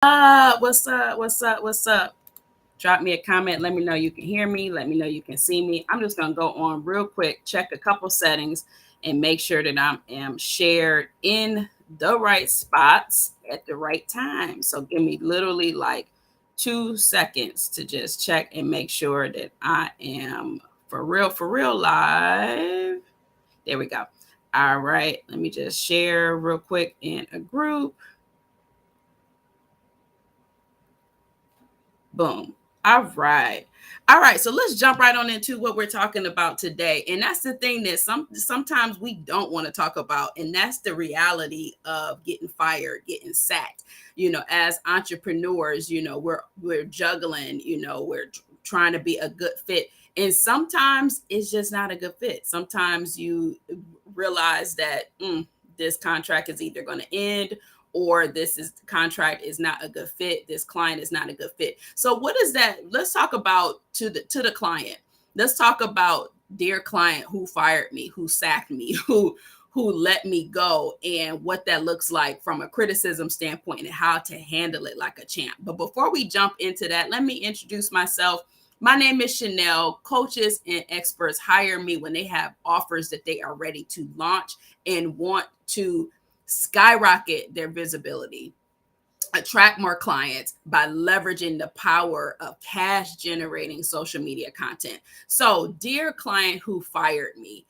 What's up? What's up? What's up? Drop me a comment. Let me know you can hear me. Let me know you can see me. I'm just going to go on real quick, check a couple settings, and make sure that I am shared in the right spots at the right time. So give me literally like 2 seconds to just check and make sure that I am for real live. There we go. All right. Let me just share real quick in a group. Boom. All right. All right. So let's jump right on into what we're talking about today. And that's the thing that sometimes we don't want to talk about. And that's the reality of getting fired, getting sacked. As entrepreneurs, we're juggling, we're trying to be a good fit. And sometimes it's just not a good fit. Sometimes you realize that this contract is either going to end, or this is contract is not a good fit, this client is not a good fit. So what is that? Let's talk about to the client. Let's talk about dear client who fired me, who sacked me, who let me go, and what that looks like from a criticism standpoint and how to handle it like a champ. But before we jump into that, let me introduce myself. My name is Chanel. Coaches and experts hire me when they have offers that they are ready to launch and want to skyrocket their visibility, attract more clients by leveraging the power of cash generating social media content. So, dear client who fired me,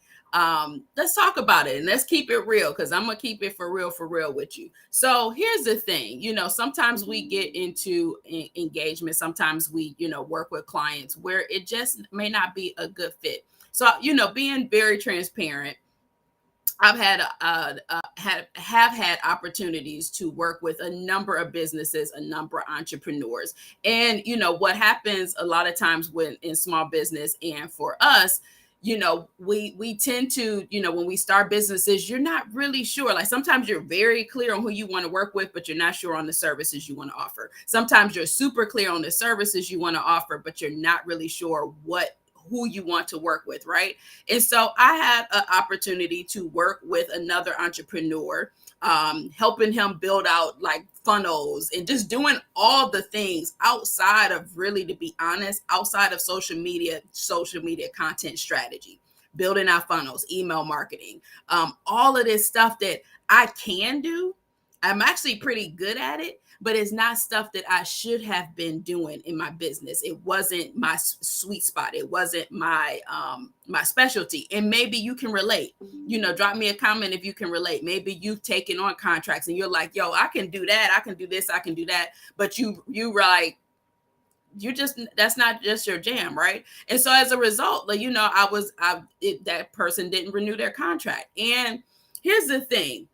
let's talk about it and let's keep it real, because I'm gonna keep it for real with you. So here's the thing, sometimes we get into engagement, sometimes we work with clients where it just may not be a good fit. So being very transparent, I've had have had opportunities to work with a number of businesses, a number of entrepreneurs, and what happens a lot of times when in small business, and for us, we tend to, when we start businesses, you're not really sure. Like sometimes you're very clear on who you want to work with, but you're not sure on the services you want to offer. Sometimes you're super clear on the services you want to offer, but you're not really sure who you want to work with, right? And so I had an opportunity to work with another entrepreneur, helping him build out like funnels and just doing all the things outside of, really, to be honest, outside of social media content strategy, building out funnels, email marketing, all of this stuff that I can do. I'm actually pretty good at it, but it's not stuff that I should have been doing in my business. It wasn't my sweet spot. It wasn't my specialty. And maybe you can relate. Drop me a comment if you can relate. Maybe you've taken on contracts and you're like, yo, I can do that. I can do this. I can do that. But you like, you just, that's not just your jam, right? And so as a result, like, that person didn't renew their contract. And here's the thing,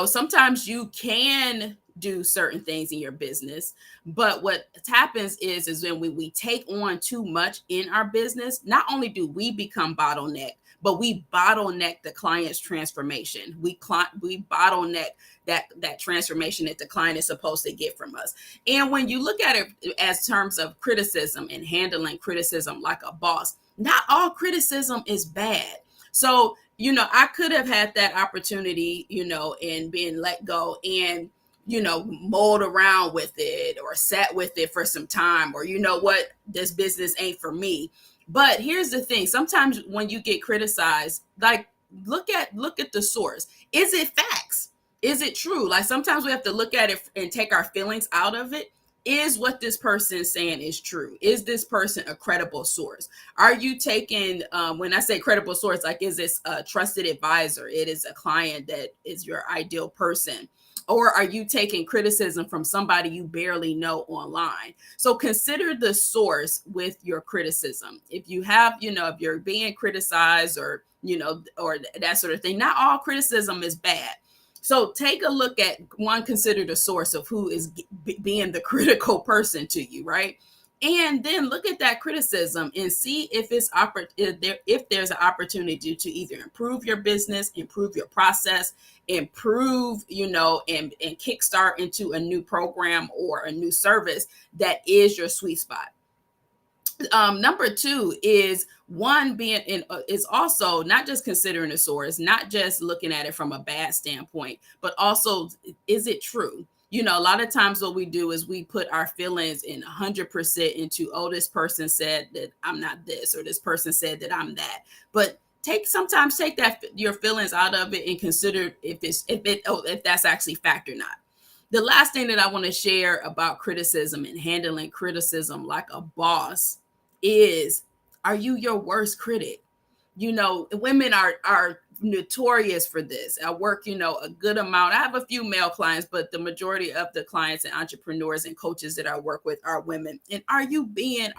sometimes you can do certain things in your business, but what happens is when we take on too much in our business, not only do we become bottleneck, but we bottleneck the client's transformation. We bottleneck that transformation that the client is supposed to get from us. And when you look at it as terms of criticism and handling criticism like a boss, not all criticism is bad. So I could have had that opportunity, and being let go and, mulled around with it or sat with it for some time, or, what, this business ain't for me. But here's the thing. Sometimes when you get criticized, like, look at the source. Is it facts? Is it true? Like sometimes we have to look at it and take our feelings out of it. Is what this person is saying is true? Is this person a credible source? Are you taking, when I say credible source, like, is this a trusted advisor? It is a client that is your ideal person. Or are you taking criticism from somebody you barely know online? So consider the source with your criticism. If you have, if you're being criticized or, or that sort of thing, not all criticism is bad. So take a look at one, consider the source of who is being the critical person to you, right? And then look at that criticism and see if if there's an opportunity to either improve your business, improve your process, improve, and kickstart into a new program or a new service that is your sweet spot. Number two is one being in is also not just considering the source, not just looking at it from a bad standpoint, but also, is it true? A lot of times what we do is we put our feelings in 100% into, oh, this person said that I'm not this, or this person said that I'm that. But sometimes take that your feelings out of it and consider if that's actually fact or not. The last thing that I want to share about criticism and handling criticism like a boss is, are you your worst critic? Women are notorious for this. I work, a good amount. I have a few male clients, but the majority of the clients and entrepreneurs and coaches that I work with are women. And are you being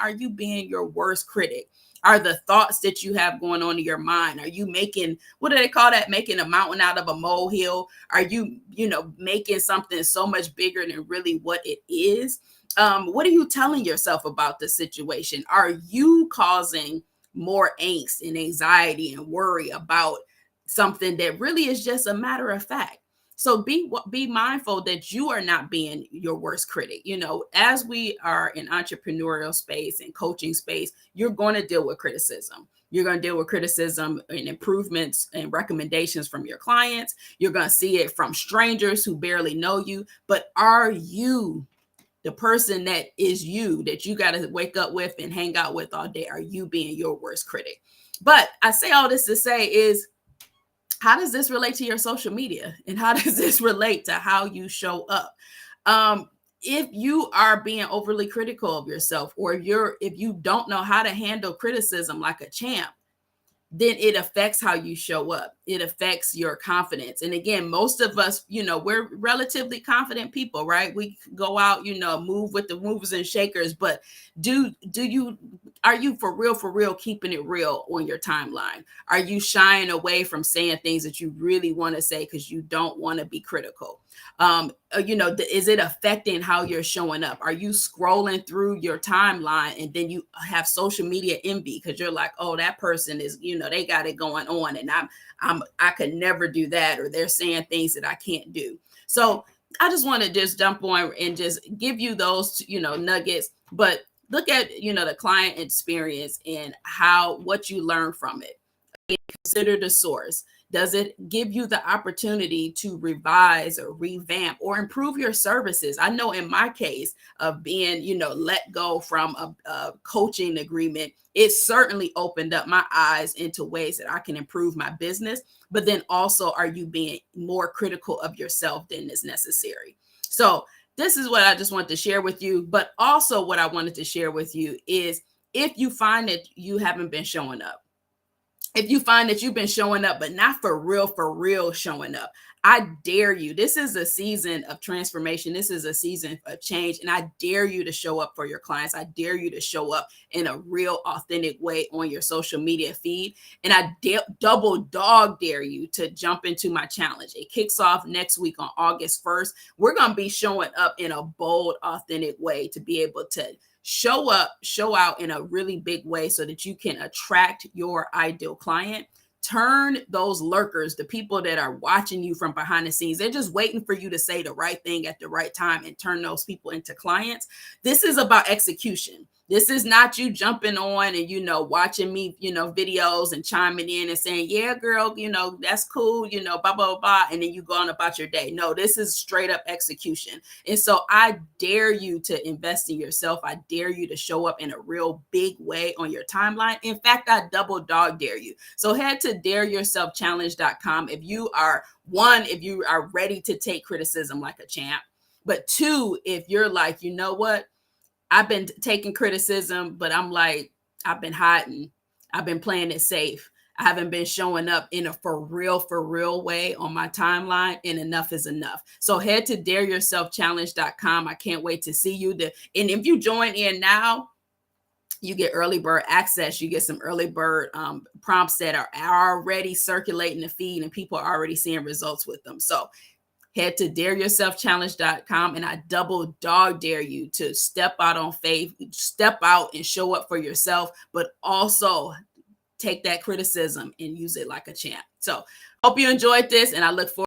your worst critic? Are the thoughts that you have going on in your mind, are you making, what do they call that, making a mountain out of a molehill? Are you, making something so much bigger than really what it is? What are you telling yourself about the situation? Are you causing more angst and anxiety and worry about something that really is just a matter of fact? So be mindful that you are not being your worst critic. As we are in entrepreneurial space and coaching space, you're going to deal with criticism. You're going to deal with criticism and improvements and recommendations from your clients. You're going to see it from strangers who barely know you. But are you the person that is you, that you got to wake up with and hang out with all day? Are you being your worst critic? But I say all this to say is, how does this relate to your social media? And how does this relate to how you show up? If you are being overly critical of yourself, or if you don't know how to handle criticism like a champ, then it affects how you show up. It affects your confidence. And again, most of us, we're relatively confident people, right? We go out, move with the movers and shakers, but are you for real keeping it real on your timeline? Are you shying away from saying things that you really want to say because you don't want to be critical? Is it affecting how you're showing up? Are you scrolling through your timeline and then you have social media envy because you're like, oh, that person is, they got it going on, and I could never do that, or they're saying things that I can't do. So I just want to just jump on and just give you those, nuggets, but look at, the client experience and what you learn from it. Consider the source. Does it give you the opportunity to revise or revamp or improve your services? I know in my case of being, let go from a coaching agreement, it certainly opened up my eyes into ways that I can improve my business. But then also, are you being more critical of yourself than is necessary? So this is what I just wanted to share with you. But also what I wanted to share with you is, if you find that you haven't been showing up, if you find that you've been showing up, but not for real showing up, I dare you. This is a season of transformation. This is a season of change. And I dare you to show up for your clients. I dare you to show up in a real, authentic way on your social media feed. And I double dog dare you to jump into my challenge. It kicks off next week on August 1st. We're going to be showing up in a bold, authentic way to be able to show up, show out in a really big way so that you can attract your ideal client. Turn those lurkers, the people that are watching you from behind the scenes, they're just waiting for you to say the right thing at the right time, and turn those people into clients. This is about execution. This is not you jumping on and, watching me, videos and chiming in and saying, yeah, girl, that's cool, blah, blah, blah, blah. And then you go on about your day. No, this is straight up execution. And so I dare you to invest in yourself. I dare you to show up in a real big way on your timeline. In fact, I double dog dare you. So head to dareyourselfchallenge.com. If you are ready to take criticism like a champ, but two, if you're like, you know what? I've been taking criticism, but I'm like, I've been hiding. I've been playing it safe. I haven't been showing up in a for real way on my timeline, and enough is enough. So head to dareyourselfchallenge.com. I can't wait to see you. And if you join in now, you get early bird access. You get some early bird prompts that are already circulating the feed, and people are already seeing results with them. So head to dareyourselfchallenge.com, and I double dog dare you to step out on faith, step out and show up for yourself, but also take that criticism and use it like a champ. So hope you enjoyed this, and I look forward